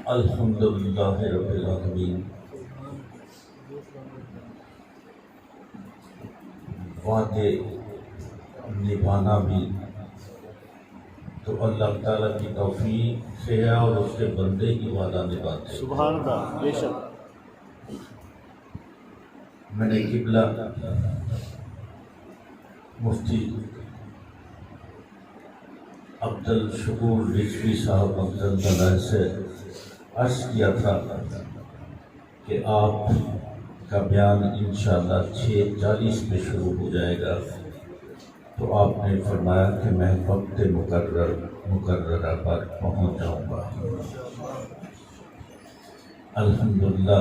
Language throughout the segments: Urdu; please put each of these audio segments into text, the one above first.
الحمدللہ رب العالمین۔ وعدے نبھانا بھی تو اللہ تعالیٰ کی توفیق سے ہے اور اس کے بندے کی وعدہ نبھاتے ہیں۔ سبحان اللہ، بے شک۔ میں نے قبلہ مفتی عبدالشکور رضوی صاحب اللہ سے عرض کیا تھا کہ آپ کا بیان انشاءاللہ 6:40 پہ شروع ہو جائے گا، تو آپ نے فرمایا کہ میں وقت مقررہ پر پہنچ جاؤں گا۔ الحمدللہ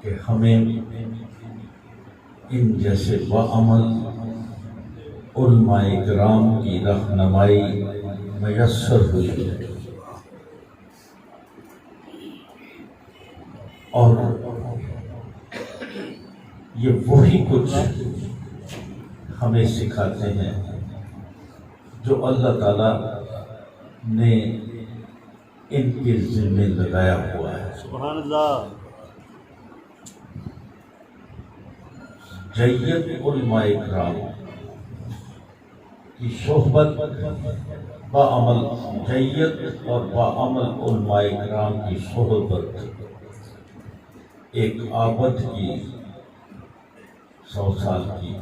کہ ہمیں ان جیسے باعمل علماء کرام کی رہنمائی میسر ہوئی ہے، اور یہ وہی کچھ ہمیں سکھاتے ہیں جو اللہ تعالیٰ نے ان کے ذمہ لگایا ہوا ہے۔ سبحان اللہ۔ جید علماء کرام کی صحبت، باعمل جید اور باعمل علماء کرام کی صحبت ایک عابد کی 100 سال کی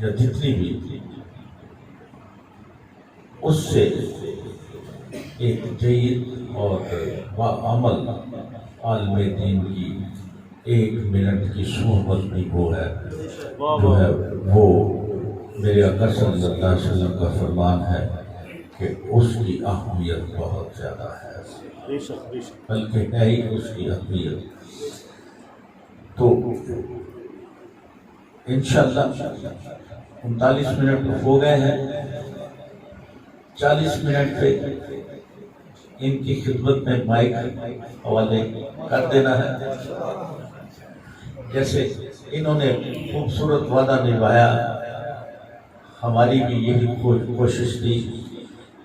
یا جتنی بھی تھی، اس سے ایک جید اور باعمل عالم دین کی 1 منٹ کی صحبت بھی وہ ہے جو ہے وہ میرے آقا صلی اللہ علیہ وسلم کا فرمان ہے کہ اس کی اہمیت بہت زیادہ ہے، بلکہ ہے ہی اس کی اہمیت۔ تو انشاءاللہ 39 منٹ ہو گئے ہیں، 40 منٹ پہ ان کی خدمت میں مائک حوالے کر دینا ہے۔ جیسے انہوں نے خوبصورت وعدہ نبھایا، ہماری بھی یہی کوشش تھی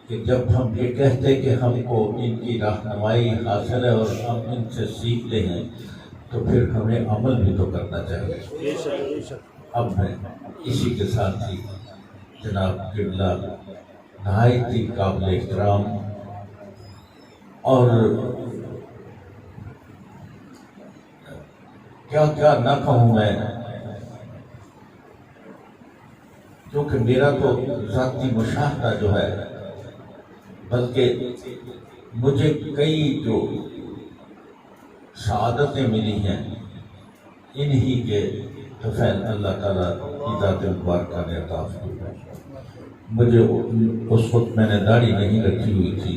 کہ جب ہم یہ کہتے کہ ہم کو ان کی رہنمائی حاصل ہے اور ہم ان سے سیکھتے ہیں تو پھر ہمیں عمل بھی تو کرنا چاہیے۔ اب میں اسی کے ساتھ ہی جناب قبلہ نہایت ہی قابل احترام اور کیا نہ کہوں میں، کیونکہ میرا تو ذاتی مشاہدہ جو ہے، بلکہ مجھے کئی جو سعادتیں ملی ہیں انہی کے فضل اللہ تعالیٰ کی ذات مبارکہ نے عطا فرمائی۔ مجھے اس وقت میں نے داڑھی نہیں رکھی ہوئی تھی،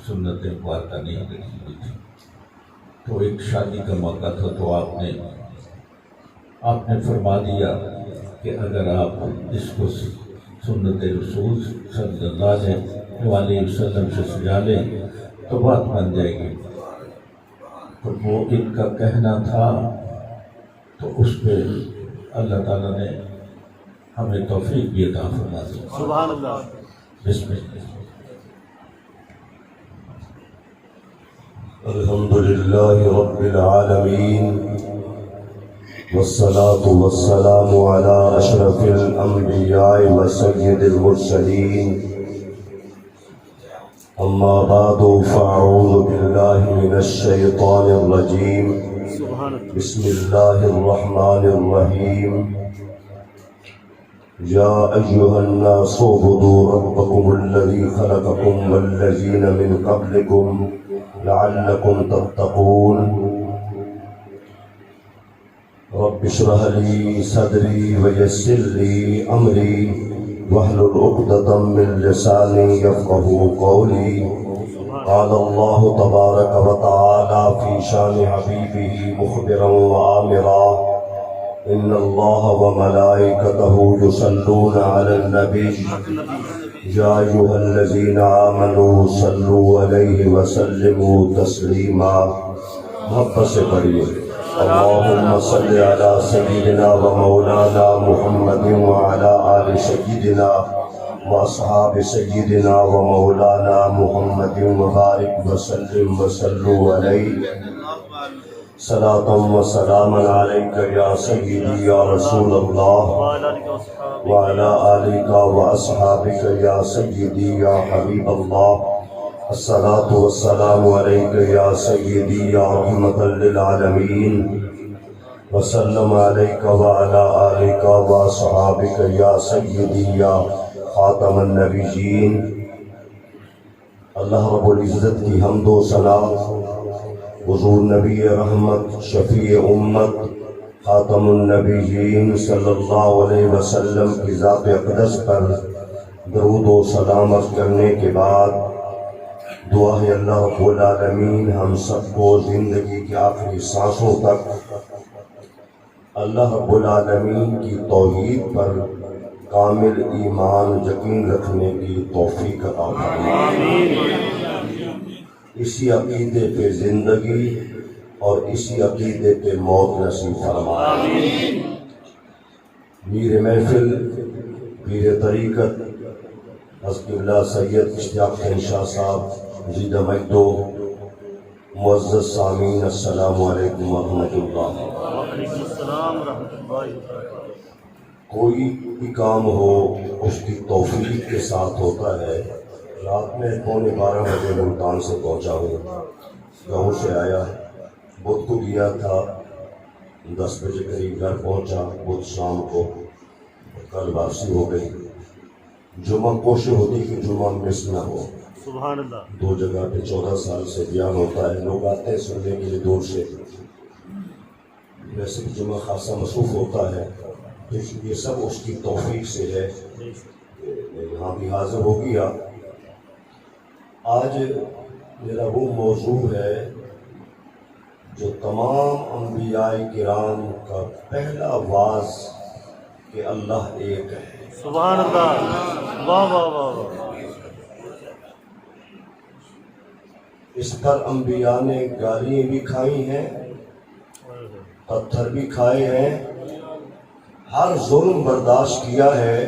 سنت مبارکہ نہیں رکھی ہوئی تھی، تو ایک شادی کا موقع تھا، تو آپ نے فرما دیا کہ اگر آپ اس کو سنت رسول صلی اللہ علیہ وسلم سے سجا لیں تو بات بن جائے گی۔ تو وہ ان کا کہنا تھا، تو اس پہ اللہ تعالیٰ نے ہمیں توفیق بھی عطا فرما دی۔ سبحان اللہ۔ بسم اللہ۔ الحمدللہ رب العالمین، والصلاة والسلام على اشرف الانبیاء وسید المرسلین، اما بعد فاعوذ باللہ من الشیطان الرجیم، بسم اللہ الرحمن الرحیم، یا ایہا الناس اعبدوا ربکم الذی خلقکم والذین من قبلکم لعلکم تتقون، رب اشرح لی صدری ویسر لی امری واحلل عقدۃ من لسانی یفقہوا قولی۔ قال اللہ تبارک وتعالی فی شان حبیبہ مخبرا وآمرا، ان اللہ وملائکتہ یصلون علی النبی یا ایھا الذین آمنوا صلوا علیہ وسلموا تسلیما۔ محبت سے پڑھیے، اللہم صل علی سیدنا و مولانا محمد وعلی آل سیدنا واصحاب سيدنا ومولانا محمد وبارك وسلم وصلوا عليه صلاة وسلاما عليك يا سيدي يا رسول الله وعلى آلك وأصحابك يا سيدي يا حبيب الله الصلاة والسلام عليك يا سيدي يا رحمة للعالمين وسلم عليك وعلى آلك وأصحابك يا سيدي يا خاتم النبيين. اللہ رب العزت کی حمد و ثنا حضور نبی رحمت شفیع امت خاتم النبیین صلی اللہ علیہ وسلم کی ذات اقدس پر درود و سلام عرض کرنے کے بعد دعا ہے اللہ رب العالمین ہم سب کو زندگی کی آخری سانسوں تک اللہ رب العالمین کی توحید پر کامل ایمان یقین رکھنے کی توفیق عطا فرمائے. اسی عقیدے پہ زندگی اور اسی عقیدے پہ موت نصیب فرمائے. میر محفل پیر طریقت حضرت اللہ سید اشتیاق شاہ صاحب زیدہ مجدو معزز سامعین السلام علیکم ورحمۃ اللہ. وعلیکم السلام ورحمۃ اللہ وبرکاتہ. کوئی بھی کام ہو اس کی توفیق کے ساتھ ہوتا ہے. رات میں 11:15 بجے ملتان سے پہنچا ہوں, گاؤں سے آیا, بدھ کو گیا تھا, 10 بجے قریب گھر پہنچا, بدھ شام کو, کل واپسی ہو گئی. جمعہ کوشش ہوتی کہ جمعہ مس نہ ہو. سبحان اللہ. 2 جگہ پہ 14 سال سے بیان ہوتا ہے, لوگ آتے ہیں سننے کے لیے دور سے. ویسے بھی جمعہ خاصا مصروف ہوتا ہے, یہ سب اس کی توفیق سے ہے. یہاں بھی حاضر ہو گیا. آج میرا وہ موضوع ہے جو تمام انبیاء کرام کا پہلا واز کہ اللہ ایک ہے. سبحان اللہ. واہ واہ واہ واہ. اس پر انبیاء نے گالیاں بھی کھائی ہیں, پتھر بھی کھائے ہیں, ہر ظلم برداشت کیا ہے,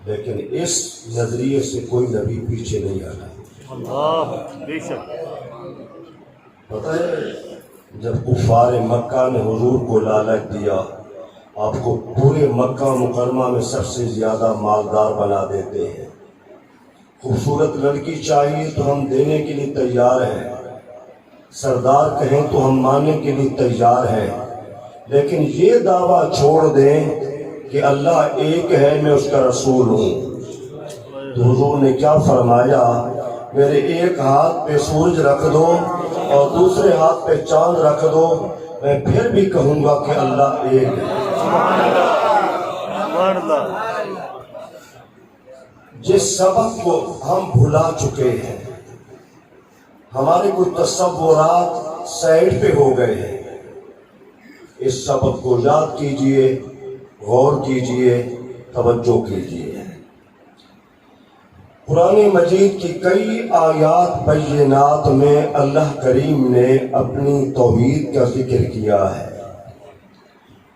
لیکن اس نظریے سے کوئی نبی پیچھے نہیں آتا. اللہ بے شک. پتہ ہے جب کفار مکہ نے حضور کو لالچ دیا, آپ کو پورے مکہ مکرمہ میں سب سے زیادہ مالدار بنا دیتے ہیں, خوبصورت لڑکی چاہیے تو ہم دینے کے لیے تیار ہیں, سردار کہیں تو ہم ماننے کے لیے تیار ہیں, لیکن یہ دعویٰ چھوڑ دیں کہ اللہ ایک ہے, میں اس کا رسول ہوں. تو حضور نے کیا فرمایا, میرے ایک ہاتھ پہ سورج رکھ دو اور دوسرے ہاتھ پہ چاند رکھ دو, میں پھر بھی کہوں گا کہ اللہ ایک ہے. سبحان اللہ. جس سبق کو ہم بھلا چکے ہیں, ہمارے کچھ تصورات سائڈ پہ ہو گئے ہیں, اس سبق کو یاد کیجئے, غور کیجئے, توجہ کیجئے. قرآن مجید کی کئی آیات بینات میں اللہ کریم نے اپنی توحید کا ذکر کیا ہے.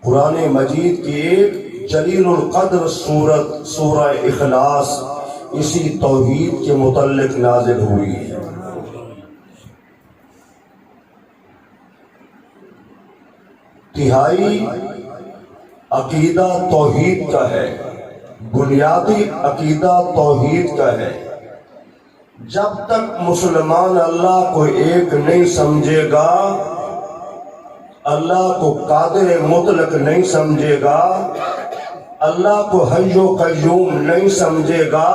قرآن مجید کی ایک جلیل القدر سورت سورہ اخلاص اسی توحید کے متعلق نازل ہوئی ہے. تہائی عقیدہ توحید کا ہے, بنیادی عقیدہ توحید کا ہے. جب تک مسلمان اللہ کو ایک نہیں سمجھے گا, اللہ کو قادر مطلق نہیں سمجھے گا, اللہ کو حی و قیوم نہیں سمجھے گا,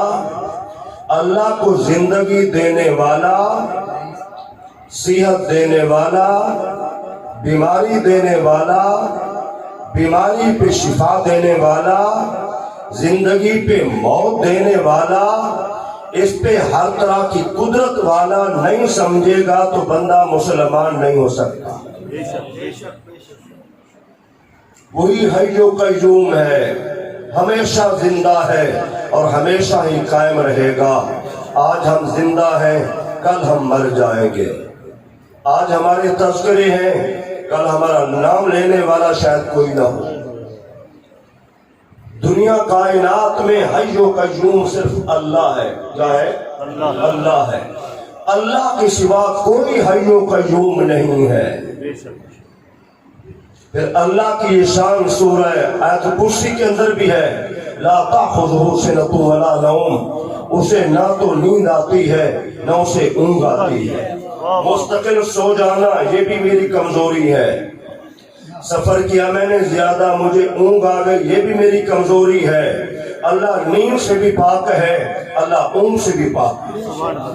اللہ کو زندگی دینے والا, صحت دینے والا, بیماری دینے والا, بیماری پہ شفا دینے والا, زندگی پہ موت دینے والا, اس پہ ہر طرح کی قدرت والا نہیں سمجھے گا تو بندہ مسلمان نہیں ہو سکتا. وہی حی و قیوم ہے, ہمیشہ زندہ ہے اور ہمیشہ ہی قائم رہے گا. آج ہم زندہ ہیں, کل ہم مر جائیں گے. آج ہمارے تذکرے ہیں, کل ہمارا نام لینے والا شاید کوئی نہ ہو. دنیا کائنات میں حی و قیوم صرف اللہ ہے. کیا ہے؟ اللہ ہے. اللہ کے سوا کوئی حی و قیوم نہیں ہے. بے شک. پھر اللہ کی یہ شان سورہ آیت کرسی کے اندر بھی ہے. لا تأخذہ سنۃ ولا نوم. اسے نہ تو نیند آتی ہے نہ اسے اونگ آتی ہے. مستقل سو جانا یہ بھی میری کمزوری ہے. سفر کیا میں نے زیادہ مجھے اونگ آ گئی یہ بھی میری کمزوری ہے. اللہ نیند سے بھی پاک ہے, اللہ اونگ سے بھی پاک ہے.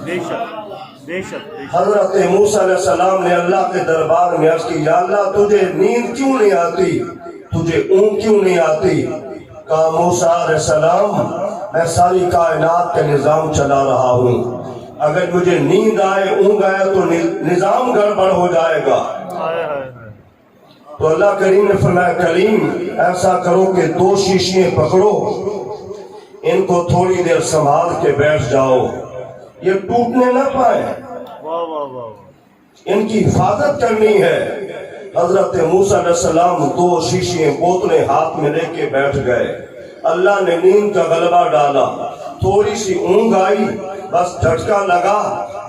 بے شک بے شک. حضرت موسیٰ علیہ السلام نے اللہ کے دربار میں عرض کی, یا اللہ تجھے نیند کیوں نہیں آتی, تجھے اونگ کیوں نہیں آتی؟ کہا موسیٰ علیہ السلام میں ساری کائنات کا نظام چلا رہا ہوں, اگر مجھے نیند آئے اونگ آئے تو نظام گڑبڑ ہو جائے گا. تو اللہ کریم نے فرمایا, کریم ایسا کرو کہ 2 شیشیاں پکڑو, ان کو تھوڑی دیر سنبھال کے بیٹھ جاؤ, یہ ٹوٹنے نہ پائے, ان کی حفاظت کرنی ہے. حضرت موسیٰ علیہ السلام 2 شیشیاں بوتلیں ہاتھ میں لے کے بیٹھ گئے. اللہ نے نیند کا غلبہ ڈالا, تھوڑی سی اونگ آئی, بس جھٹکا لگا,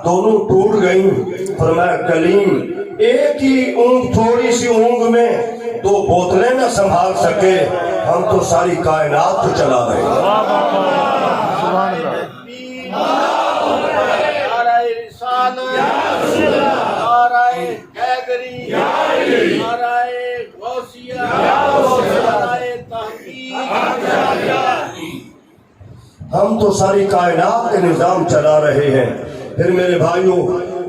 دونوں ٹوٹ گئیں. فرمایا کلیم ایک ہی اونگ, تھوڑی سی اونگ میں 2 بوتلیں نہ سنبھال سکے, ہم تو ساری کائنات کو چلا رہے ہیں. ہم تو ساری کائنات کے نظام چلا رہے ہیں. پھر میرے بھائیوں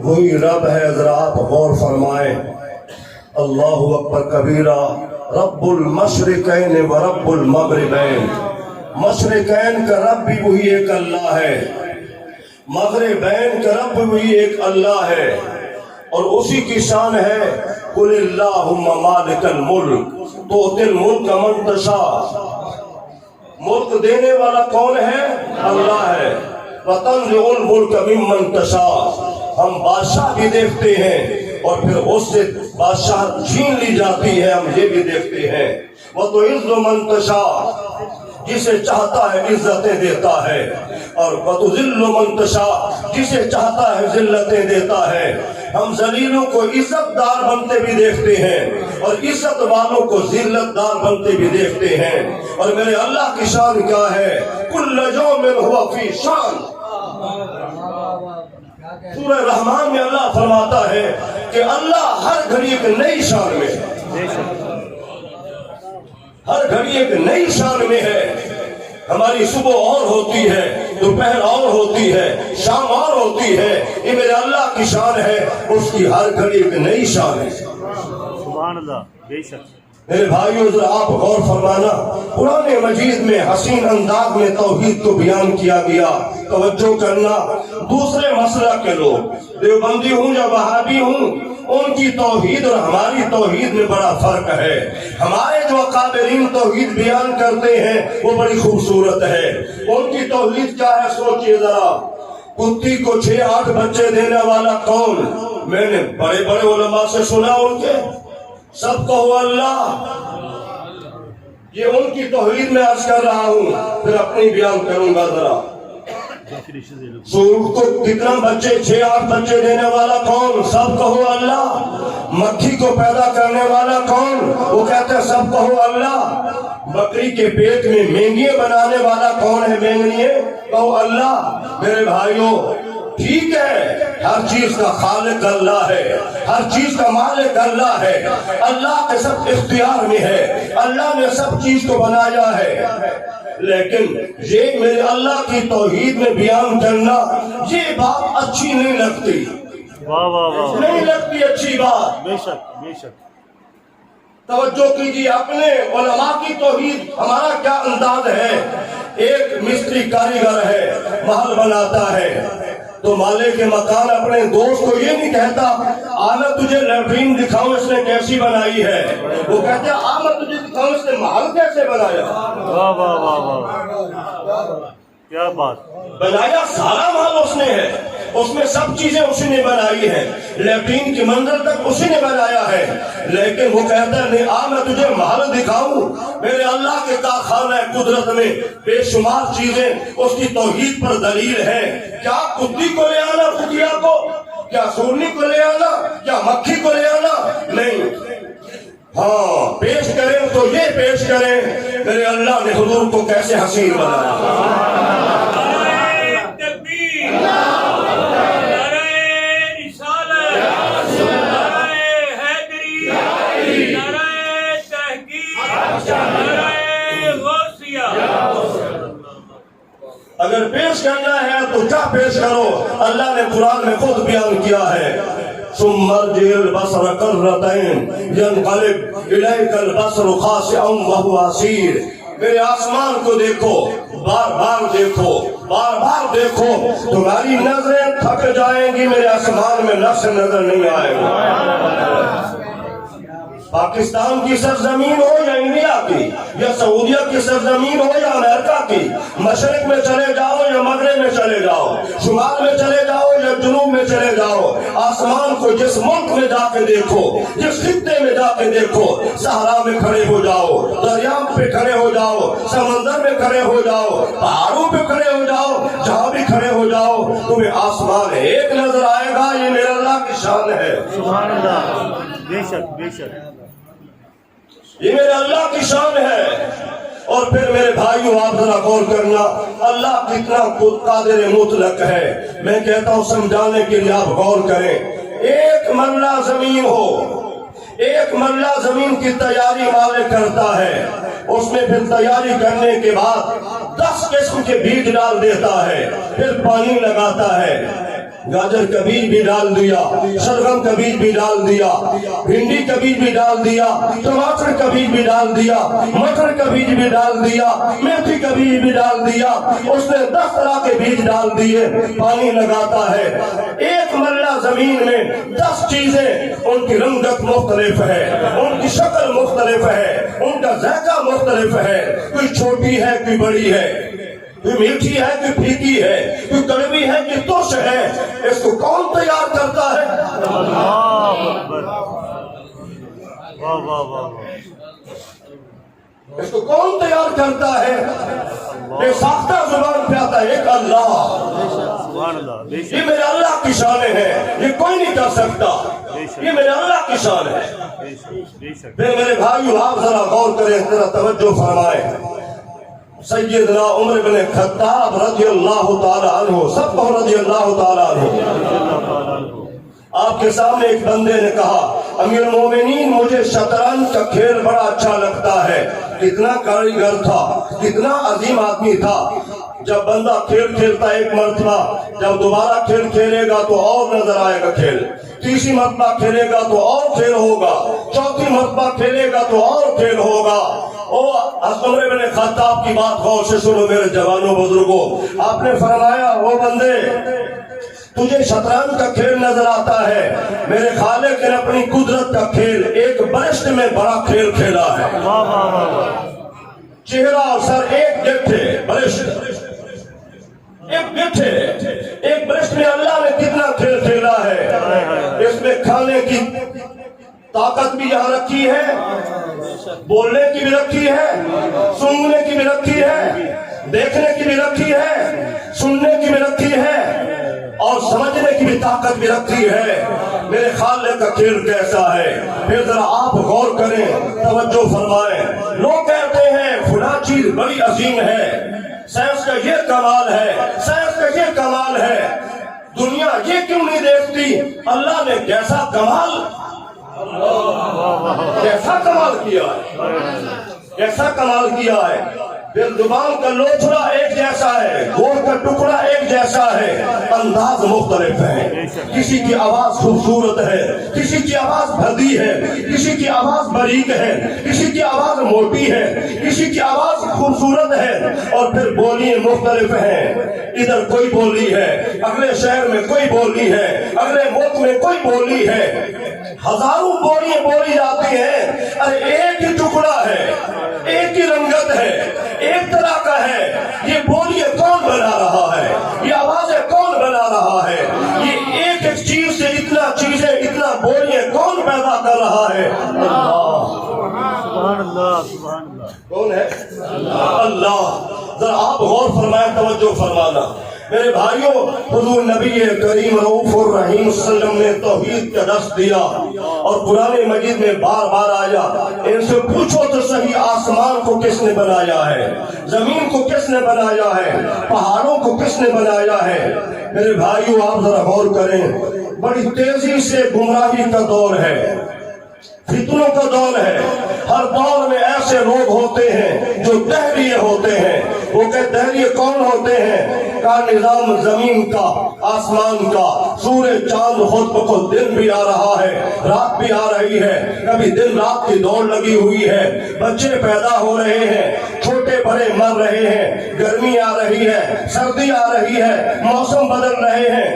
وہی رب ہے, ذرا آپ غور فرمائیں. اللہ اکبر کبیرہ. رب المشرقین و رب المغربین. مشرقین کا رب بھی وہی ایک اللہ ہے, مغربین کا رب بھی وہی ایک اللہ ہے, اور اسی کی شان ہے قل اللہم مالک الملک تؤتی الملک من تشاء. ملک دینے والا کون ہے؟ اللہ ہے. وتنزع الملک ممن تشاء. ہم بادشاہ بھی دیکھتے ہیں اور پھر اس سے بادشاہ چھین لی جاتی ہے, ہم یہ بھی دیکھتے ہیں. وتعز من تشاء. جسے چاہتا ہے عزتیں دیتا ہے, اور وتذل من تشاء. جسے چاہتا ہے ذلتیں دیتا ہے. ہم ذلیلوں کو عزت دار بنتے بھی دیکھتے ہیں اور عزت والوں کو ذلت دار بنتے بھی دیکھتے ہیں. اور میرے اللہ کی شان کیا ہے؟ کل یوم ہوا فی شان. سورہ رحمان میں اللہ فرماتا ہے کہ اللہ ہر گھڑی ایک نئی شان میں ہے, ہر گھڑی ایک نئی شان میں ہے. ہماری صبح اور ہوتی ہے, دوپہر اور ہوتی ہے, شام اور ہوتی ہے. یہ میرے اللہ کی شان ہے, اس کی ہر گھڑی ایک نئی شان ہے. سبحان اللہ. بے شک. میرے بھائیوں ذرا آپ غور فرمانا, قرآن مجید میں حسین انداز میں توحید کو بیان کیا گیا. توجہ کرنا, دوسرے مسلک کے لوگ دیوبندی ہوں یا وہابی ہوں, ان کی توحید اور ہماری توحید میں بڑا فرق ہے. ہمارے جو اکابرین توحید بیان کرتے ہیں وہ بڑی خوبصورت ہے. ان کی توحید کیا ہے سوچئے ذرا. کتی کو 6-8 بچے دینے والا کون؟ میں نے بڑے بڑے علماء سے سنا, ان کے سب کہو اللہ. یہ ان کی توحید میں عرض کر رہا ہوں, پھر اپنی بیان کروں گا. ذرا سور کو کتنا بچے, 6-8 بچے دینے والا کون؟ سب کہو اللہ. مکھی کو پیدا کرنے والا کون؟ وہ کہتے ہیں سب کہو اللہ. بکری کے پیٹ میں مینگیاں بنانے والا کون ہے؟ مینگنیاں, کہو اللہ. میرے بھائیوں ٹھیک ہے, ہر چیز کا خالق اللہ ہے, ہر چیز کا مالک اللہ ہے, اللہ کے سب اختیار میں ہے, اللہ نے سب چیز کو بنایا ہے. لیکن یہ میرے اللہ کی توحید میں بیان کرنا یہ بات اچھی نہیں لگتی. واہ واہ واہ. نہیں لگتی اچھی بات. بے شک بے شک. توجہ کیجیے, اپنے علماء کی توحید ہمارا کیا انداز ہے. ایک مستری کاریگر ہے, محل بناتا ہے, تو مالک کے مکان اپنے دوست کو یہ نہیں کہتا آنا تجھے لیٹرین دکھاؤں اس نے کیسی بنائی ہے, وہ کہتے ہیں آنا تجھے دکھاؤں اس نے محل کیسے بنایا. واہ واہ واہ واہ. کیا بات. بنایا سارا محل اس نے ہے, اس میں سب چیزیں اسی نے بنائی ہیں، لیٹرین کی منزل تک اسی نے بنایا ہے، لیکن وہ کہتا ہے نہیں آ میں تجھے محل دکھاؤں، میرے اللہ کے کارخانہ قدرت میں بے شمار چیزیں اس کی توحید پر دلیل ہے۔ کیا کتی کو لے آنا کتیا کو، کیا سورنی کو لے آنا، کیا مکھی کو لے آنا، نہیں، ہاں پیش کریں تو یہ پیش کریں میرے اللہ نے حضور کو کیسے حسین بنایا۔ اگر پیش کرنا ہے تو کیا پیش کرو، اللہ نے قرآن میں خود بیان کیا ہے، ثم ارجع البصر کرتين ينقلب اليك البصر خاسئا وهو حسير، میرے آسمان کو دیکھو، بار بار دیکھو، بار بار دیکھو، تمہاری نظریں تھک جائیں گی، میرے آسمان میں نقش نظر نہیں آئے گا۔ پاکستان کی سرزمین ہو یا انڈیا کی یا سعودیہ کی سرزمین ہو یا امریکہ کی، مشرق میں چلے جاؤ یا مغرب میں چلے جاؤ، شمال میں چلے جاؤ یا جنوب میں چلے جاؤ، آسمان کو جس ملک میں جا کے دیکھو، جس خطے میں جا کے دیکھو، صحرا میں کھڑے ہو جاؤ، دریا پہ کھڑے ہو جاؤ، سمندر میں کھڑے ہو جاؤ، پہاڑوں پہ کھڑے ہو جاؤ، جہاں بھی کھڑے ہو جاؤ تمہیں آسمان ایک نظر آئے گا۔ یہ میرے اللہ کی شان ہے، سبحان اللہ، بے شک بے شک، یہ میرے اللہ کی شان ہے۔ اور پھر میرے بھائیوں آپ ذرا غور کرنا، اللہ کتنا قادر مطلق ہے، میں کہتا ہوں سمجھانے کے لیے آپ غور کریں۔ ایک مرلہ زمین ہو، ایک مرلہ زمین کی تیاری مالک کرتا ہے، اس میں پھر تیاری کرنے کے بعد 10 قسم کے بیج ڈال دیتا ہے، پھر پانی لگاتا ہے، گاجر کا بیج بھی ڈال دیا، شلگم کا بیج بھی ڈال دیا، بھنڈی کا بیج بھی ڈال دیا، ٹماٹر کا بیج بھی ڈال دیا، مٹر کا بیج بھی ڈال دیا، میتھی کا بیج بھی ڈال دیا، اس نے 10 طرح کے بیج ڈال دیے، پانی لگاتا ہے۔ ایک مرلہ زمین میں 10 چیزیں، ان کی رنگت مختلف ہے، ان کی شکل مختلف ہے، ان کا ذائقہ مختلف ہے، کوئی چھوٹی ہے کوئی بڑی ہے، کوئی میٹھی ہے کوئی پھیکی ہے، کوئی کڑوی ہے کوئی ترش ہے، اس کو کون تیار کرتا ہے؟ اللہ اکبر، واہ واہ واہ، اس کو کون تیار کرتا ہے؟ بے ساختہ زبان پہ آتا ہے ایک اللہ، سبحان اللہ، بے یہ شک میرے اللہ کی شان ہے، یہ کوئی نہیں کر سکتا، یہ میرے اللہ کی شان ہے۔ بے شک بے شک، پھر میرے بھائیو آپ ذرا غور کریں، ذرا توجہ فرمائیں، سیدنا عمر بن خطاب رضی اللہ تعالی عنہ، سب کو رضی اللہ تعالی عنہ، آپ کے سامنے ایک بندے نے کہا امیر المومنین مجھے شطرنج کا کھیل بڑا اچھا لگتا ہے، کتنا کاریگر تھا، کتنا عظیم آدمی تھا۔ جب بندہ کھیل کھیلتا ایک مرتبہ، جب دوبارہ کھیل کھیلے گا تو اور نظر آئے گا کھیل، تیسری مرتبہ کھیلے گا تو اور کھیل ہوگا، چوتھی مرتبہ کھیلے گا تو اور کھیل ہوگا۔ عمر بن خطاب کی بات غور سے سنو میرے جوانوں بزرگوں، آپ نے فرمایا وہ بندے تجھے شطرنج کا کھیل نظر آتا ہے، میرے خالق نے اپنی قدرت کا کھیل ایک برشت میں بڑا کھیل کھیلا ہے، چہرہ اور سر ایک جیسے، برشت ایک گٹھ ہے، ایک برشت میں اللہ نے کتنا کھیل کھیلا ہے، اس میں کھانے کی طاقت بھی یہاں رکھی ہے، بولنے کی بھی رکھی ہے، سننے کی بھی رکھی ہے، دیکھنے کی بھی رکھی ہے، سننے کی بھی رکھی ہے، اور سمجھنے کی بھی طاقت بھی رکھی ہے۔ میرے خالق کا کھیل کیسا ہے؟ پھر ذرا آپ غور کریں، توجہ فرمائیں۔ لوگ کہتے ہیں فلاں چیز بڑی عظیم ہے، سائنس کا یہ کمال ہے، سائنس کا یہ کمال ہے، دنیا یہ کیوں نہیں دیکھتی؟ اللہ نے کیسا کمال کیا ہے، کیسا کمال کیا ہے۔ پھر زبان کا لوچڑا ایک جیسا ہے، گوشت کا ٹکڑا ایک جیسا ہے، انداز مختلف ہے، کسی کی آواز خوبصورت ہے، کسی کی آواز بھدی ہے، کسی کی آواز باریک ہے، کسی کی آواز موٹی ہے، کسی کی آواز خوبصورت ہے، اور پھر بولی مختلف ہیں، ادھر کوئی بولی ہے، اگلے شہر میں کوئی بولی ہے، اگلے ملک میں کوئی بولی ہے، ہزاروں بولیاں بولی جاتی ہیں، ارے ایک ہی ٹکڑا ہے، ایک ہی رنگت ہے، ایک طرح کا ہے، یہ بولیاں کون بنا رہا ہے؟ یہ آوازیں کون بنا رہا ہے؟ سبحان اللہ کون ہے؟ اللہ. ذرا آپ غور فرمائیں, توجہ فرمانا میرے بھائیوں. حضور نبی کریم رؤوف الرحیم صلی اللہ علیہ وسلم نے توحید کا درس دیا اور قرآن مجید میں بار بار آیا. ان سے پوچھو تو صحیح, آسمان کو کس نے بنایا ہے, زمین کو کس نے بنایا ہے, پہاڑوں کو کس نے بنایا ہے. میرے بھائیوں آپ ذرا غور کریں, بڑی تیزی سے گمراہی کا دور ہے, فتنوں کا دور ہے. ہر دور میں ایسے لوگ ہوتے ہیں جو دہریے ہوتے ہیں. وہ کہ دہریے کون ہوتے ہیں؟ کا نظام زمین کا, آسمان کا, سورج چاند خود بخود, دن بھی آ رہا ہے, رات بھی آ رہی ہے, کبھی دن رات کی دوڑ لگی ہوئی ہے, بچے پیدا ہو رہے ہیں, چھوٹے بڑے مر رہے ہیں, گرمی آ رہی ہے, سردی آ رہی ہے, موسم بدل رہے ہیں,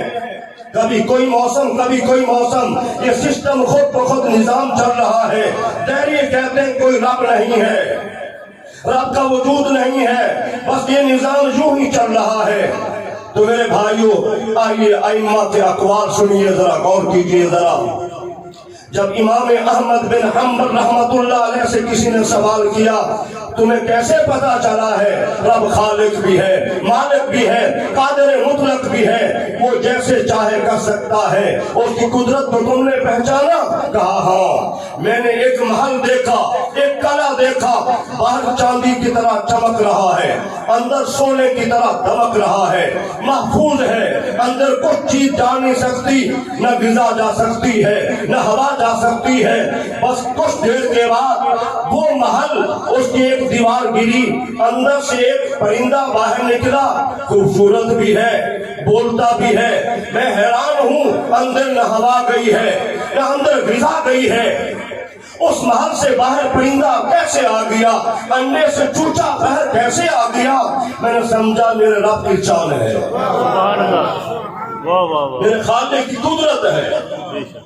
کبھی کوئی موسم کبھی کوئی موسم. یہ سسٹم خود بخود نظام چل رہا ہے. دہریے کہتے ہیں کوئی رب نہیں ہے, رب کا وجود نہیں ہے, بس یہ نظام یوں ہی چل رہا ہے. تو میرے بھائیوں آئیے ائمہ کے اقوال سنیے, ذرا غور کیجیے ذرا. جب امام احمد بن حنبل رحمت اللہ علیہ سے کسی نے سوال کیا, تمہیں کیسے پتا چلا ہے رب خالق بھی ہے, مالک بھی ہے, قادر مطلق بھی ہے, وہ جیسے چاہے کر سکتا ہے, اس کی قدرت کو تم نے پہچانا؟ کہا ہاں, میں نے ایک محل دیکھا, ایک قلعہ دیکھا, باہر چاندی کی طرح چمک رہا ہے, اندر سونے کی طرح دمک رہا ہے, محفوظ ہے, اندر کچھ چیز جا نہیں سکتی, نہ غذا جا سکتی ہے, نہ ہوا جا سکتی ہے. بس کچھ دیر کے بعد وہ محل, اس کی ایک دیوار گری, اندر سے ایک پرندہ باہر نکلا, خوبصورت بھی ہے, بولتا بھی ہے. میں حیران ہوں, اندر نہ ہوا گئی ہے, نہ اندر غذا گئی ہے, اس محل سے باہر پرندہ کیسے آ گیا, انڈے سے چوچا باہر کیسے آ گیا. میں نے سمجھا میرے رب کی شان ہے, سبحان اللہ, واہ واہ واہ, میرے خالق کی قدرت ہے. بے شک.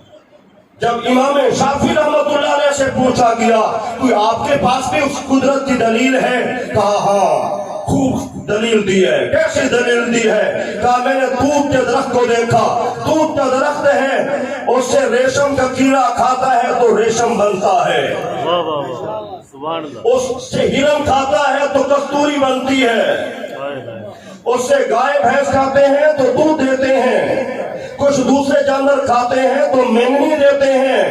جب امام شافعی رحمت اللہ علیہ سے پوچھا گیا, کوئی آپ کے پاس بھی اس قدرت کی دلیل ہے؟ کہا ہاں, خوب دلیل دی ہے. کیسے دلیل دی ہے؟ کہا میں نے توت کے درخت کو دیکھا, توت کا درخت ہے, اس سے ریشم کا کیڑا کھاتا ہے تو ریشم بنتا ہے, واہ واہ واہ, سبحان اللہ, اس سے ہرن کھاتا ہے تو کستوری بنتی ہے, ہائے ہائے, اس سے گائے بھینس کھاتے ہیں تو دودھ دیتے ہیں, کچھ دوسرے جانور کھاتے ہیں تو مینگنی دیتے ہیں.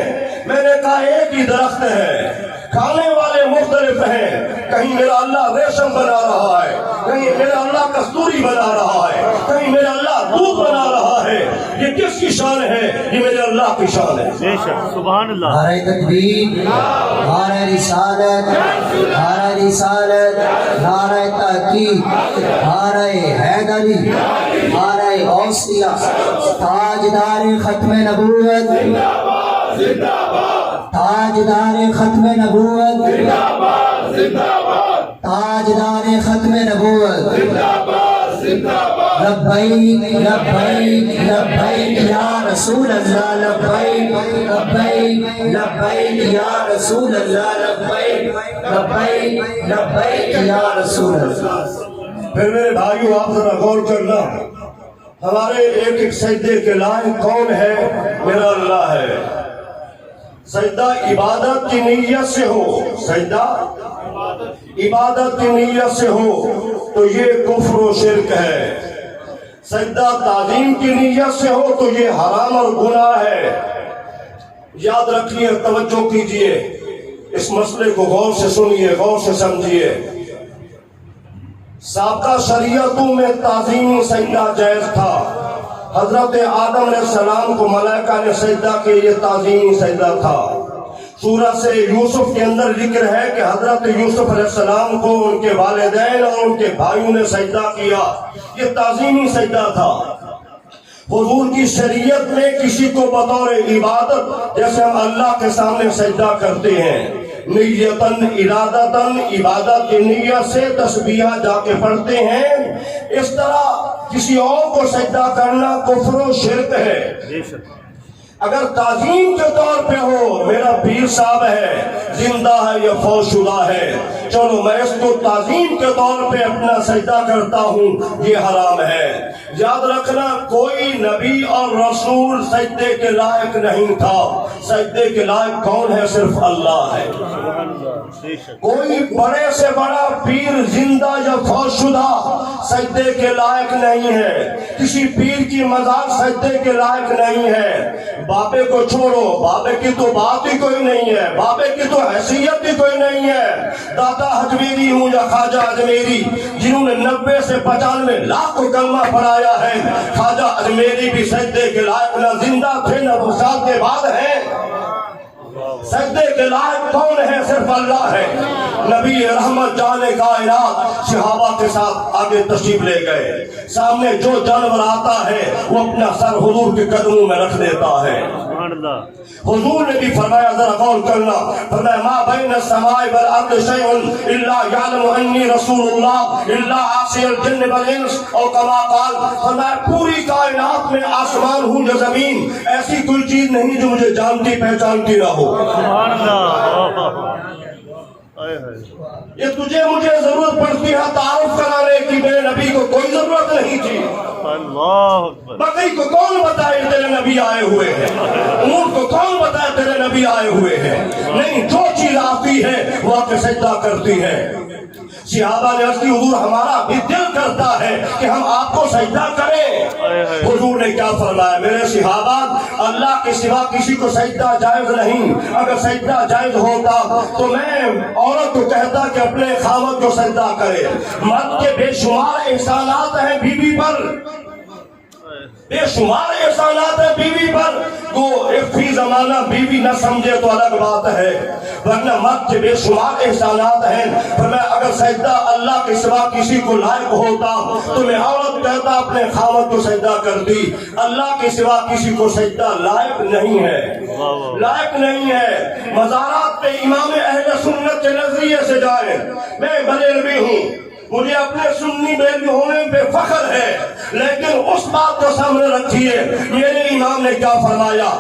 میں نے کہا ایک ہی درخت ہے, کھانے والے مختلف ہیں, کہیں میرا اللہ ریشم بنا رہا ہے, کہیں میرا اللہ کستوری بنا رہا ہے, کہیں میرا اللہ دودھ بنا رہا ہے. یہ کس کی شان ہے؟ یہ میرے اللہ کی شان ہے. بے شک, سبحان اللہ, نعرہ تکبیر, نعرہ رسالت, نعرہ رسالت, نعرہ تحقیق, نعرہ حیدری, نعرہ غوثیہ, تاجدار ختم نبوت, تاجدار ختم نبوت, تاجدار ختم نبوت. لبیک لبیک لبیک یا رسول اللہ, لبیک لبیک لبیک یا رسول اللہ, لبیک لبیک لبیک یا رسول اللہ. پھر میرے بھائیو آپ ذرا غور کرنا, ہمارے ایک ایک سجدے کے لائق کون ہے؟ میرا اللہ ہے. سجدہ عبادت کی نیت سے ہو, سجدہ عبادت کی نیت سے ہو تو یہ کفر و شرک ہے. سجدہ تعظیم کی نیت سے ہو تو یہ حرام اور گناہ ہے. یاد رکھیے, توجہ کیجئے, اس مسئلے کو غور سے سنیے, غور سے سمجھیے. سابقہ شریعتوں میں تعظیمی سجدہ جائز تھا. حضرت آدم علیہ السلام کو ملائکہ نے سجدہ کیا, یہ تعظیمی سجدہ تھا. سورہ سے یوسف کے اندر ذکر ہے کہ حضرت یوسف علیہ السلام کو ان کے والدین اور ان کے بھائیوں نے سجدہ کیا, یہ تعظیمی سجدہ تھا. حضور کی شریعت میں کسی کو بطور عبادت, جیسے ہم اللہ کے سامنے سجدہ کرتے ہیں, نیتاً ارادتاً, عبادت کی نیت سے تسبیحہ جا کے پڑھتے ہیں, اس طرح کسی اور کو سجدہ کرنا کفر و شرک ہے. بے شک, اگر تعظیم کے طور پہ ہو میرا پیر صاحب ہے زندہ ہے یا فوت شدہ ہے، چلو میں اس کو تعظیم کے طور پہ اپنا سجدہ کرتا ہوں، یہ حرام ہے۔ یاد رکھنا کوئی نبی اور رسول سجدے کے لائق نہیں تھا، سجدے کے لائق کون ہے؟ صرف اللہ ہے۔ سبحان اللہ، بے شک، کوئی بڑے سے بڑا پیر زندہ یا فوت شدہ سجدے کے لائق نہیں ہے، کسی پیر کی مزار سجدے کے لائق نہیں ہے۔ بابے کو چھوڑو، بابے کی تو بات ہی کوئی نہیں ہے، بابے کی تو حیثیت ہی کوئی نہیں ہے۔ داتا اجمیری ہوں یا خواجہ اجمیری جنہوں نے 90 سے 95 لاکھ کو کلمہ پڑھایا ہے، خواجہ اجمیری بھی سجدے کے لائق نہ زندہ تھے نہ وفات کے بعد ہیں۔ سجدے کے لائق کون ہے؟ صرف اللہ ہے۔ نبی رحمت جان کائنات صحابہ کے ساتھ آگے تشریف لے گئے، سامنے جو جانور آتا ہے وہ اپنا سر حضور کے قدموں میں رکھ دیتا ہے۔ سبحان اللہ، حضور نے بھی فرمایا، ذرا غور کرنا، فرمایا ما بین السماء والارض شیء الا یعلم انی رسول اللہ الا عاصی الجن والانس او کما قال، فرمایا پوری کائنات میں آسمان ہوں یا زمین ایسی کوئی چیز نہیں جو مجھے جانتی پہچانتی نہ ہو۔ سبحان اللہ، یہ تجھے مجھے ضرورت پڑتی ہے تعارف کرانے کی، میرے نبی کو کوئی ضرورت نہیں تھی۔ اللہ اکبر، بکری کو کون بتائے تیرے نبی آئے ہوئے ہیں؟ اونٹ کو کون بتائے تیرے نبی آئے ہوئے ہیں؟ نہیں، جو چیز آتی ہے وہ آ کے سجدہ کرتی ہے۔ صحابہ نے عرض کی حضور ہمارا بھی دل کرتا ہے کہ ہم آپ کو سجدہ کریں۔ حضور نے کیا فرمایا؟ میرے صحابہ اللہ کے سوا کسی کو سجدہ جائز نہیں، اگر سجدہ جائز ہوتا تو میں عورت کو کہتا کہ اپنے خاوند کو سجدہ کرے۔ مرد کے بے شمار احسانات ہیں بیوی پر، بے شمار احسانات ہیں بیوی پر، تو ایک فی زمانہ بیوی نہ سمجھے تو الگ بات ہے، ورنہ مرد کے بے شمار احسانات ہیں۔ فرمایا اگر سجدہ اللہ کے سوا کسی کو لائق ہوتا تو میں عورت کہتا اپنے خاوند کو سجدہ کرتی۔ اللہ کے سوا کسی کو سجدہ لائق نہیں ہے، لائق نہیں ہے۔ مزارات پہ امام اہل سنت کے نظریے سے جائیں، میں بریلوی ہوں، مجھے اپنے سنی بیلوی ہونے پہ فخر ہے، لیکن اس بات کو سامنے رکھیے میرے امام نے کیا فرمایا۔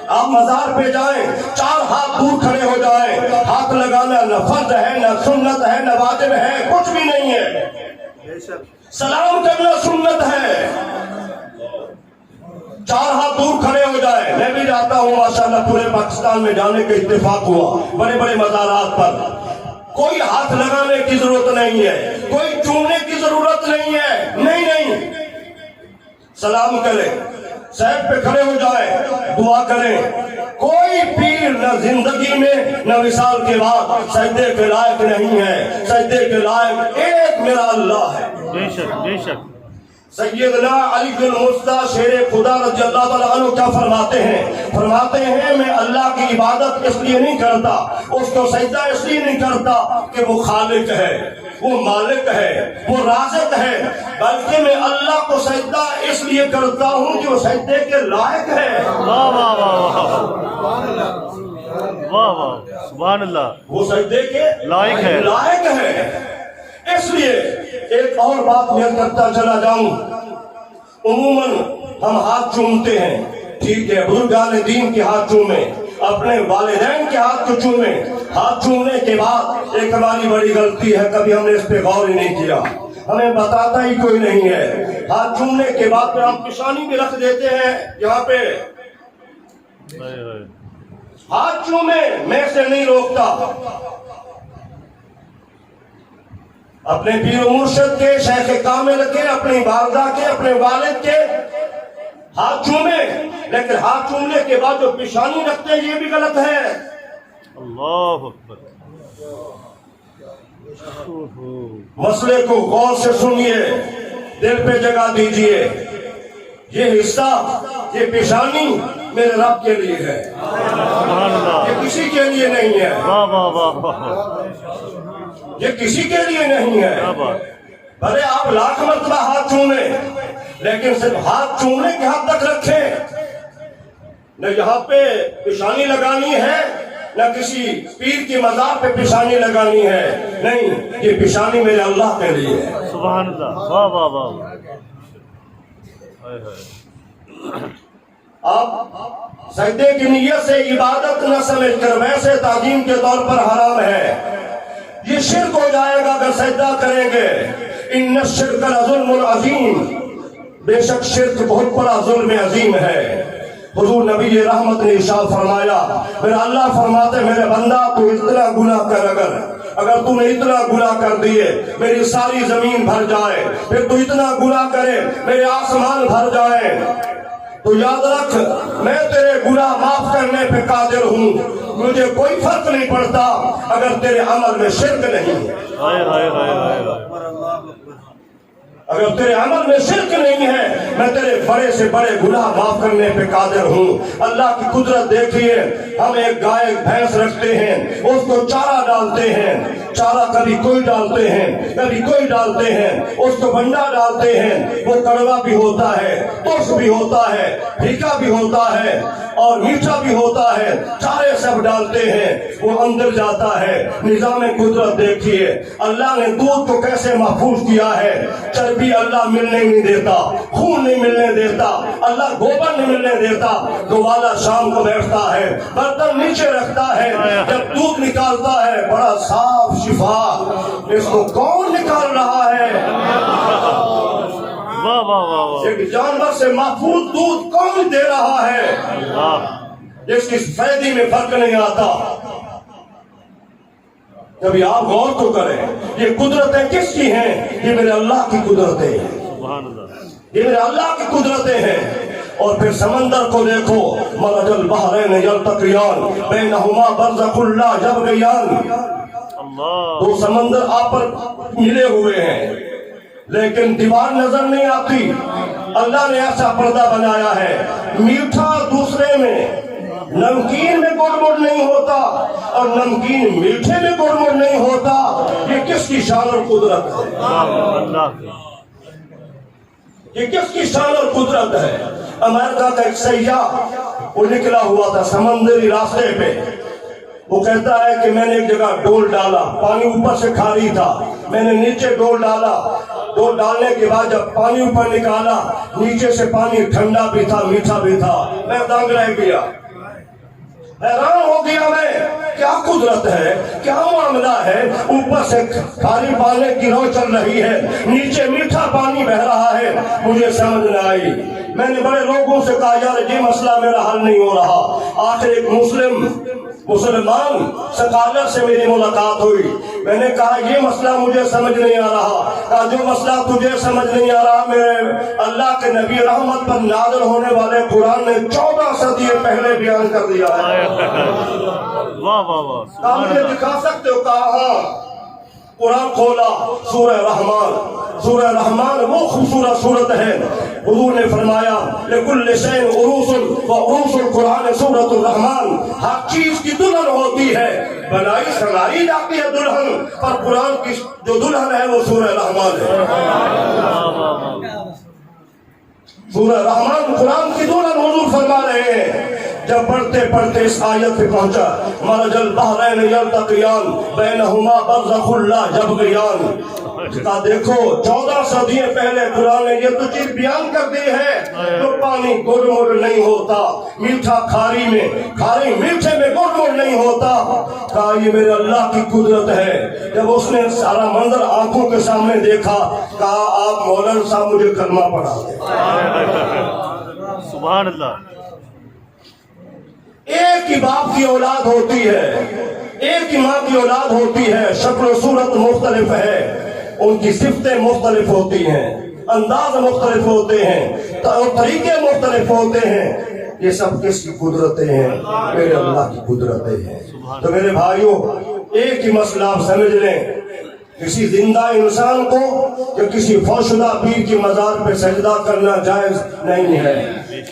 آپ مزار پہ جائیں، 4 ہاتھ دور کھڑے ہو جائیں، ہاتھ لگانا نہ فرض ہے نہ سنت ہے نہ واجب ہے، کچھ بھی نہیں ہے۔ سلام کرنا سنت ہے۔ 4 ہاتھ دور کھڑے ہو جائیں۔ میں بھی جاتا ہوں ماشاءاللہ، پورے پاکستان میں جانے کا اتفاق ہوا بڑے بڑے مزارات پر، کوئی ہاتھ لگانے کی ضرورت نہیں ہے، کوئی چومنے کی ضرورت نہیں ہے، نہیں، سلام کریں، سیٹ پہ کھڑے ہو جائیں، دعا کریں۔ کوئی پیر نہ زندگی میں نہ وصال کے بعد سجدے کے لائق نہیں ہے، سجدے کے لائق ایک میرا اللہ ہے۔ بے شک، بے شک، سیدنا علی بن مصطفیٰ شیر خدا رضی اللہ تعالیٰ عنہ کیا فرماتے ہیں؟ فرماتے ہیں میں اللہ کی عبادت اس لیے نہیں کرتا، اس کو سجدہ اس لیے نہیں کرتا کہ وہ خالق ہے، وہ مالک ہے، وہ رازق ہے، بلکہ میں اللہ کو سجدہ اس لیے کرتا ہوں کہ وہ سجدے کے لائق ہے۔ واہ واہ واہ واہ واہ، سبحان اللہ، وہ سجدے کے لائق ہے، لائق ہے۔ اس لیے ایک اور بات میں کرتا چلا جاؤں، عموماً ہم ہاتھ چومتے ہیں، ٹھیک ہے، بزرگان دین کے ہاتھ چومیں، اپنے والدین کے ہاتھ کو چومیں، ہاتھ چومنے کے بعد ایک ہماری بڑی غلطی ہے، کبھی ہم نے اس پہ غور ہی نہیں کیا، ہمیں بتاتا ہی کوئی نہیں ہے۔ ہاتھ چومنے کے بعد پھر ہم پیشانی بھی رکھ دیتے ہیں یہاں پہ، ہاتھ چومیں، میں سے نہیں روکتا، اپنے پیر و مرشد کے، شیخ کامل کے، اپنی والدہ کے، اپنے والد کے ہاتھ چومیں، لیکن ہاتھ چومنے کے بعد جو پیشانی رکھتے ہیں یہ بھی غلط ہے۔ اللہ اکبر، مسئلے کو غور سے سنیے، دل پہ جگہ دیجئے، یہ حصہ، یہ پیشانی میرے رب کے لیے ہے، سبحان اللہ، یہ کسی کے لیے نہیں ہے، واہ واہ واہ واہ، یہ کسی کے لیے نہیں ہے۔ کیا بات، بھلے آپ لاکھ مرتبہ ہاتھ چومیں، لیکن صرف ہاتھ چومنے کے حد تک رکھیں، نہ یہاں پہ پیشانی لگانی ہے نہ کسی پیر کی مزار پہ پیشانی لگانی ہے، نہیں، یہ پیشانی میرے اللہ کے لیے ہے۔ سبحان اللہ، واہ واہ واہ، ہائے ہائے، آپ سجدے کی نیت سے عبادت نہ سمجھ کر ویسے تعظیم کے طور پر حرام ہے، یہ شرک ہو جائے گا اگر سجدہ کریں گے۔ ان الشرک لظلم عظیم، بے شک شرک بہت بڑا ظلم عظیم ہے۔ حضور نبی رحمت نے ارشاد فرمایا، میرا اللہ فرماتے میرے بندہ تو اتنا گناہ کر، اگر تو نے اتنا گناہ کر دیے میری ساری زمین بھر جائے، پھر تو اتنا گناہ کرے میرے آسمان بھر جائے، تو یاد رکھ میں تیرے گناہ معاف کرنے پہ قادر ہوں، مجھے کوئی فرق نہیں پڑتا اگر تیرے عمل میں شرک نہیں ہے، اگر تیرے عمل میں شرک نہیں ہے میں تیرے بڑے سے بڑے گناہ معاف کرنے پہ قادر ہوں۔ اللہ کی قدرت دیکھیے، ہم ایک گائے بھینس رکھتے ہیں، اس کو چارہ ڈالتے ہیں، چارہ کبھی کوئی ڈالتے ہیں کبھی کوئی ڈالتے ہیں، اس کو بنڈا ڈالتے ہیں، وہ کڑوا بھی ہوتا ہے، ترش بھی ہوتا ہے، پھیکا بھی ہوتا ہے اور میٹھا بھی ہوتا ہے، چارے سب ڈالتے ہیں، وہ اندر جاتا ہے۔ نظام قدرت دیکھیے، اللہ نے دودھ کو کیسے محفوظ کیا ہے، چربی اللہ ملنے نہیں دیتا، خون نہیں ملنے دیتا، اللہ گوبر نہیں ملنے دیتا، گوالا شام کو بیٹھتا ہے، برتن نیچے رکھتا ہے، جب دودھ نکالتا ہے بڑا صاف شفا، اس کو کون نکال رہا ہے؟ واہ واہ واہ واہ، ایک جانور سے محفوظ دودھ کون دے رہا ہے جس کی سفیدی میں فرق نہیں آتا؟ کبھی آپ غور تو کریں، یہ قدرتیں کس کی ہیں؟ یہ میرے اللہ کی قدرتیں ہیں، سبحان اللہ، یہ میرے اللہ کی قدرتیں ہیں۔ اور پھر سمندر کو دیکھو، مرج البحرین یلتقیان بینہما برزخ لا یبغیان، اللہ، دو سمندر آپ پر ملے ہوئے ہیں لیکن دیوار نظر نہیں آتی۔ اللہ نے ایسا پردہ بنایا ہے، میٹھا دوسرے میں، نمکین میں گڑ نہیں ہوتا اور نمکین میٹھے میں گڑ نہیں ہوتا۔ یہ کس کی شان اور قدرت ہے؟ اللہ، یہ کس کی شان اور قدرت ہے؟ امریکہ کا ایک سیاح وہ نکلا ہوا تھا سمندری راستے پہ، وہ کہتا ہے کہ میں نے ایک جگہ ڈول ڈالا، پانی اوپر سے کھاری تھا، میں نے نیچے ڈول ڈالا، ڈول ڈالنے کے بعد جب پانی اوپر نکالا نیچے سے پانی ٹھنڈا بھی تھا میٹھا بھی تھا، میں دنگ رہ گیا، حیران ہو گیا میں، کیا قدرت ہے، کیا معاملہ ہے، اوپر سے کھاری پانی کی رو چل رہی ہے، نیچے میٹھا پانی بہ رہا ہے، مجھے سمجھ نہ آئی۔ میں نے بڑے لوگوں سے کہا یار یہ مسئلہ میرا حل نہیں ہو رہا۔ آخر ایک مسلمان سکالر سے میری ملاقات ہوئی، میں نے کہا یہ مسئلہ مجھے سمجھ نہیں آ رہا، کہا جو مسئلہ تجھے سمجھ نہیں آ رہا میرے اللہ کے نبی رحمت پر نازل ہونے والے قرآن نے 14 صدی پہلے بیان کر دیا ہے۔ واہ واہ واہ، کہا مجھے دکھا سکتے ہو؟ کہا ہاں۔ قرآن کھولا، سورہ رحمان وہ خوبصورت صورت ہے، حضور نے فرمایا لِكُلِّ شَيْءٍ عُرُوسٌ وَعُرُوسُ الْقُرْآنِ سورۃ الرحمان، ہر چیز کی دلہن ہوتی ہے، بنائی سنائی جاتی ہے دلہن، پر قرآن کی جو دلہن ہے وہ سورہ رحمان ہے۔ سورہ رحمان قرآن کی دلہن حضور فرما رہے ہیں۔ جب پڑھتے پڑھتے اس آیت پہ پہنچا، مرج البحرین یلتقیان بینہما برزخ لا یبغیان، کہا دیکھو 14 صدیاں پہلے قرآن نے یہ تو چیز بیان کر دی ہے، تو پانی گڑ مڑ نہیں ہوتا، میٹھا کھاری میں، کھاری میٹھے میں گڑ مڑ نہیں ہوتا۔ کہا یہ میرے اللہ کی قدرت ہے۔ جب اس نے سارا منظر آنکھوں کے سامنے دیکھا، کہا آپ مولانا صاحب مجھے کلمہ پڑھا دیں۔ سبحان اللہ، ایک ہی باپ کی اولاد ہوتی ہے، ایک ہی ماں کی اولاد ہوتی ہے، شکل و صورت مختلف ہے، ان کی صفتیں مختلف ہوتی ہیں، انداز مختلف ہوتے ہیں، طریقے مختلف ہوتے ہیں۔ یہ سب کس کی قدرتیں ہیں؟ میرے اللہ کی قدرتیں ہیں۔ تو میرے بھائیوں، ایک ہی مسئلہ آپ سمجھ لیں، کسی زندہ انسان کو یا کسی فوشدہ پیر کی مزار پہ سجدہ کرنا جائز نہیں ہے۔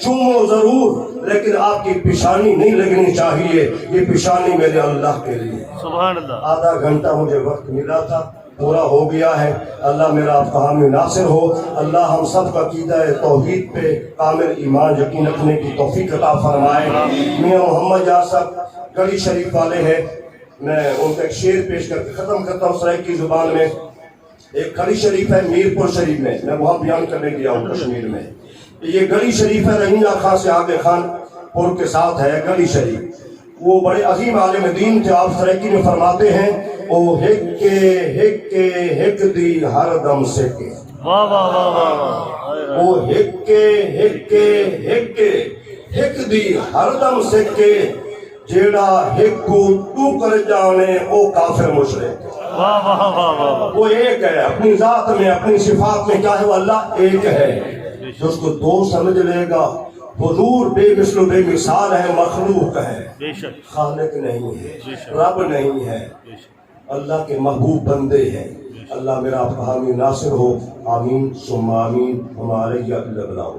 چومو ضرور لیکن آپ کی پیشانی نہیں لگنی چاہیے، یہ پیشانی میرے اللہ کے لیے۔ سبحان اللہ، آدھا گھنٹہ مجھے وقت ملا تھا، پورا ہو گیا ہے۔ اللہ میرا آپ کا حامی ناصر ہو، اللہ ہم سب کا عقیدہ توحید پہ کامل ایمان یقین رکھنے کی توفیق عطا فرمائے۔ میاں محمد یاسر گڑھی شریف والے ہیں، میں ان کا ایک شعر پیش کر کے ختم کرتا ہوں سرائیکی زبان میں۔ ایک گلی شریف ہے میرپور شریف میں وہاں بیان کرنے گیا ہوں کشمیر میں. یہ گلی شریف ہے رحیم خان سے آگے خان پور کے ساتھ ہے گلی شریف. وہ بڑے عظیم عالم دین تھے. آپ سرائکی میں فرماتے ہیں او ہک دی ہر دم سکے. واہ واہ واہ واہ واہ. او ہک دی ہر دم سکے جیڑا ہک کو تو کر جانے او کافر مشرک. واہ واہ واہ واہ. وہ ایک ہے اپنی ذات میں اپنی صفات میں کیا ہے وہ اللہ ایک ہے. جو اس کو دو سمجھ لے گا حضور بے مثل و بے مثال ہے مخلوق ہے بے شک خالق نہیں ہے رب نہیں ہے اللہ کے محبوب بندے ہیں. اللہ میرا آپ کا حامی ناصر ہو. آمین ثم آمین. ہمارے یا اللہ بلاؤ.